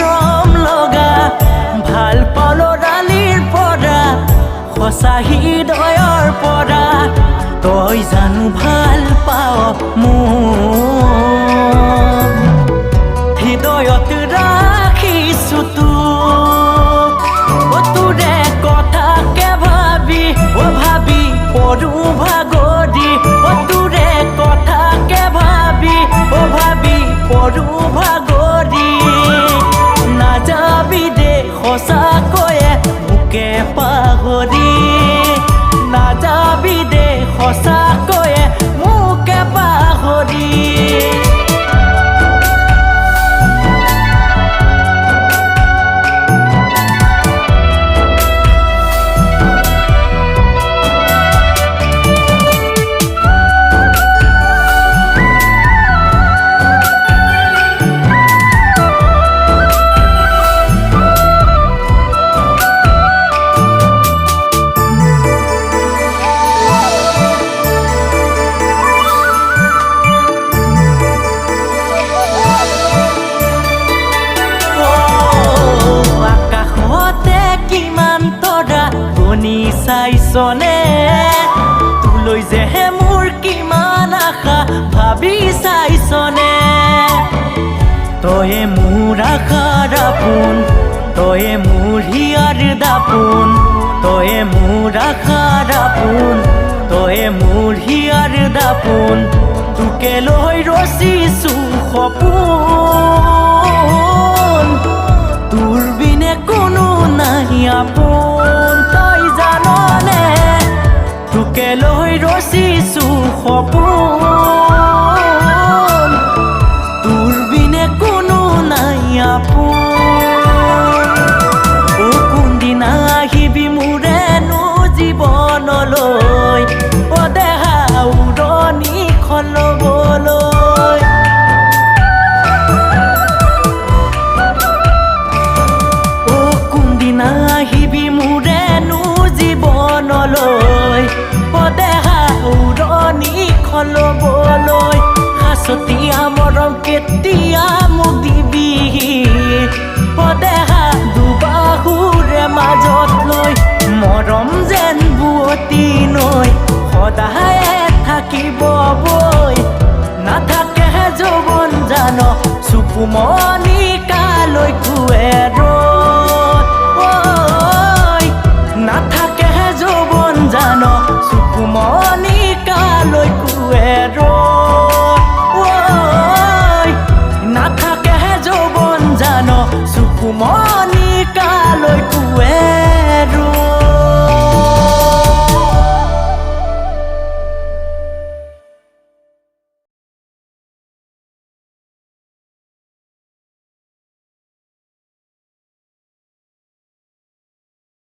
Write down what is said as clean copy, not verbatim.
মৰম লগা ভাল পালৰালিৰ পৰা সঁচা হৃদয়ৰ পৰা তই জানো ভাল পাৱ মোক হৃদয়ত ৰাখিছো তোৰে কথাকে ভাবি ভাবি পৰো ভাগৰি তোৰে কথাকে ভাবি ভাবি পৰো ভাগৰি নাযাবি দে সঁচাকৈয়ে মোকে পাহৰি নাযাবি দে সঁচাকৈয়ে মোকে পাহৰি চাইছনে তোলৈ যে মোৰ কিমান আশা ভাবি চাইছনে তয়ে মোৰ আশাৰ আপোন তয়ে মোৰ হিয়াৰ দাপোন তয়ে মোৰ আশাৰ আপোন তয়ে মোৰ হিয়াৰ দাপোন তোকে লৈ ৰচিছো সপোন তোৰ বিনে কোনো নাই আপোন তই জাননে তোকে লৈ ৰচিছো সপোন তোৰ বিনে কোনো নাই আপোন কোনদিনা আহিবি মোৰেনো জীৱনলৈ দেহা উৰণিখন ল'বলৈ কোনদিনা আহিবি মোৰেনো জীৱনলৈ দেহা উৰণিখন ল'বলৈ সাঁচতীয়া মৰম কেতিয়া মোক দিবি দেহা দুবাহুৰে মাজত লৈ মৰম যেন বুৱতী নৈ সদায়ে থাকিব বৈ নাথাকে যৌৱন জান চুকুমনি কালৈ কুৱে নাথাকে যৌৱন জান চুকুমনি কালৈ কুৱে